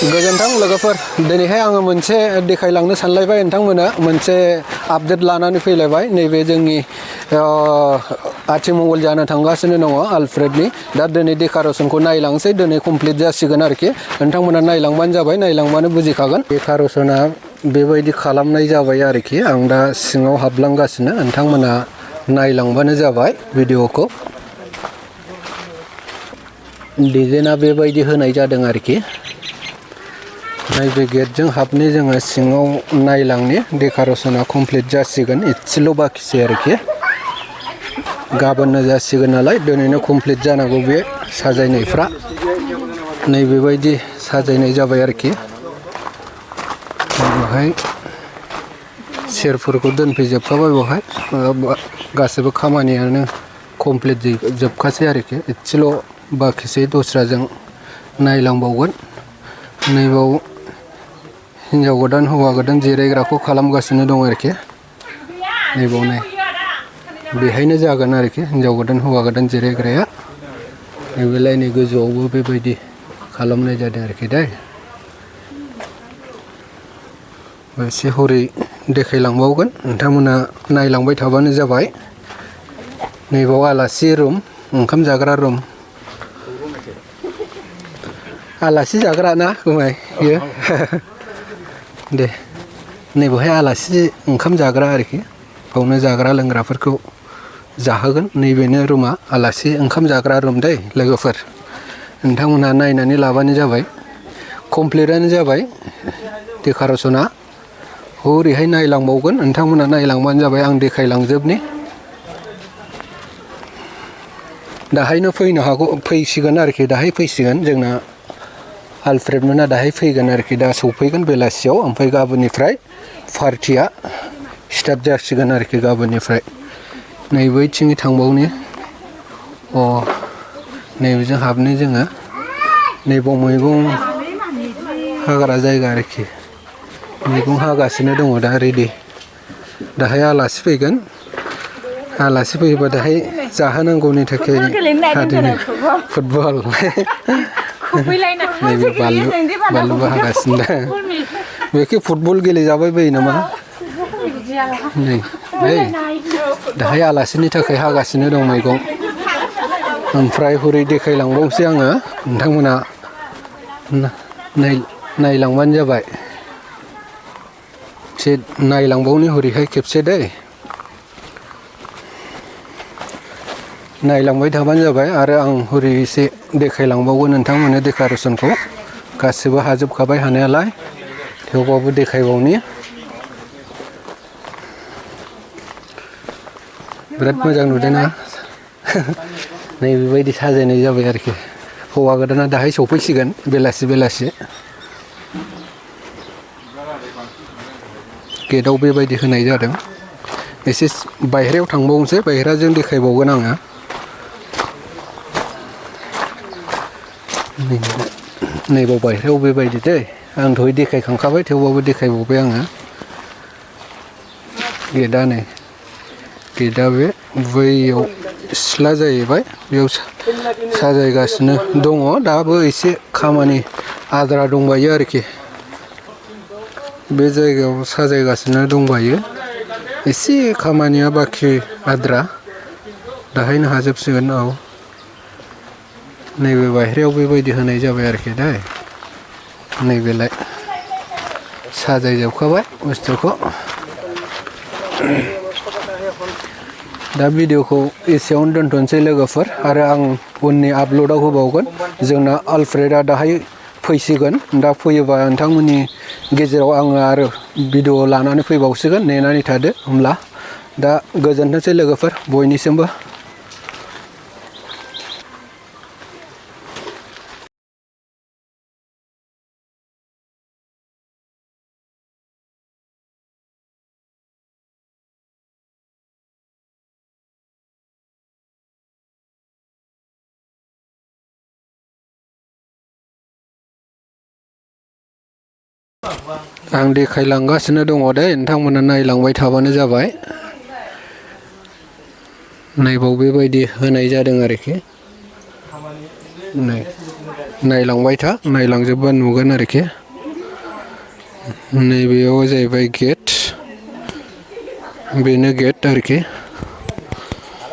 गोजोनथों लोगोफोर दिनैहाय आङो मोनसे देखायलांनो सानलायबाय नोंथांमोना मोनसे आपडेट लानानै फैलायबाय नैबे जोंनि आथिमंगल जानो थांगासिनो दङ आलफ्रेडनि दा दिनै डेक'रेसनखौ नायलांसै दिनै कमप्लिट जासिगोन आरोखि नोंथांमोना नायलांबानो जाबाय नायलांबानो बुजिखागोन डेक'रेसना बेबायदि खालामनाय जाबाय आरोखि आं दा सिङाव हाबलांगासिनो नोंथांमोना नायलांबानो जाबाय भिडिअखौ डिजाइना बेबायदि होनाय जादों आरोखि नैबे गेटजों हाबनो जोङो सिङाव नायलांनि डेक'रेसना कमप्लिट जासिगोन एसेल' बाखिसै आरोखि गाबोननो जासिगोन नालाय दिनैनो कमप्लिट जानांगौ बे साजायनायफ्रा नैबेबायदि साजायनाय जाबाय आरोखि बेवहाय चेयारफोरखौ दोनफैजोबखाबाय बेवहाय गासैबो खामानियानो कमप्लिट जोबखासै आरोखि एसेल' बाखिसै दस्राजों नायलांबावगोन नैबाव हिन्जाव गोदान हौवा गोदान जिरायग्राखौ खालामगासिनो दं आरोखि नैबाव नै बेहायनो जागोन आरोखि हिन्जाव गोदान हौवा गोदान जिरायग्राया नैबेलाय नै गोजौआवबो बेबायदि खालामनाय जादों आरोखि दा एसे हरै देखायलांबावगोन नोंथांमोना नायलांबाय थाबानो जाबाय नैबाव आलासि रुम ओंखाम जाग्रा रुम आलासि जाग्रा ना गुमै बियो दे नैबेहाय आलासि ओंखाम जाग्रा आरोखि बावनो जाग्रा लोंग्राफोरखौ जाहोगोन नैबेनो रुमा आलासि ओंखाम जाग्रा रुम दै लोगोफोर नोंथांमोनहा नायनानै लाबानो जाबाय कमप्लिटआनो जाबाय डेक'रेसना हरैहाय नायलांबावगोन नोंथांमोनहा नायलांबानो जाबाय आं देखायलांजोबनि दाहायनो फैनो हागौ फैसिगोन आरोखि दाहाय फैसिगोन जोंना आलफ्रेड मोना दाहाय फैगोन आरोखि दा सौफैगोन बेलासियाव ओमफ्राय गाबोननिफ्राय पार्टिया स्टार्ट जासिगोन आरोखि गाबोननिफ्राय नैबेथिंनि थांबावनि नैबेजों हाबनि जोङो नैबाव मैगं हाग्रा जायगा आरोखि मैगं हागासिनो दङ दा रेडि दाहाय आलासि फैगोन आलासि फैयोबा दाहाय जाहोनांगौनि थाखाय हादों फुटबल नैबे बानलुबो हागासिनो दा बेखि फुटबल गेलेजाबाय बायो नामा नै दाहाय आलासिनि थाखाय हागासिनो दं मैगं ओमफ्राय हरै देखायलांबावसै आङो नोंथांमोना नायलांबानो जाबाय एसे नायलांबावनि हरैहाय खेबसे दै नायलांबाय थाबानो जाबाय आरो आं हरै एसे देखायलांबावगोन नोंथांमोननो डेक'रेसनखौ गासिबो हाजोबखाबाय हानायालाय थेवबाबो देखायबावनि बिराद मोजां नुदोंना नैबेबायदि साजायनाय जाबाय आरोखि हौवा गोदाना दाहाय सफैसिगोन बेलासि गेटआव बेबायदि होनाय जादों एसे बायह्रायाव थांबावनोसै बायह्राजों देखायबावगोन आङो नैबाव बायह्रायाव बेबायदि दै आं दहाय देखायखांखाबाय थेवबाबो देखायबावबाय आङो गेटआ नै गेटआ बे बैयाव सिथ्ला जाहैबाय बेयाव साजायगासिनो दङ दाबो एसे खामानि आद्रा दंबायो आरोखि बे जायगायाव साजायगासिनो दंबायो एसे खामानिया बाखि आद्रा दाहायनो हाजोबसिगोन औ नैबे बायह्रायाव बेबायदि होनाय जाबाय आरोखि दा नैबेलाय साजायजोबखाबाय बुस्थुखौ दा भिडिअखौ एसेयावनो दोनथ'नोसै लोगोफोर आरो आं उननि आपल'डआव होबावगोन जोंना आलफ्रेडआ दाहाय फैसिगोन दा फैयोबा नोंथांमोननि गेजेराव आङो आरो भिडिअ लानानै फैबावसिगोन नेनानै थादो होमब्ला दा गोजोनथोंसै लोगोफोर बयनिसिमबो आं देखायलांगासिनो दङ दे नोंथांमोना नायलांबाय थाबानो जाबाय नैबाव बेबायदि होनाय जादों आरोखि नै नायलांबाय था नायलांजोबबा नुगोन आरोखि नैबेयाव जाहैबाय गेट बेनो गेट आरोखि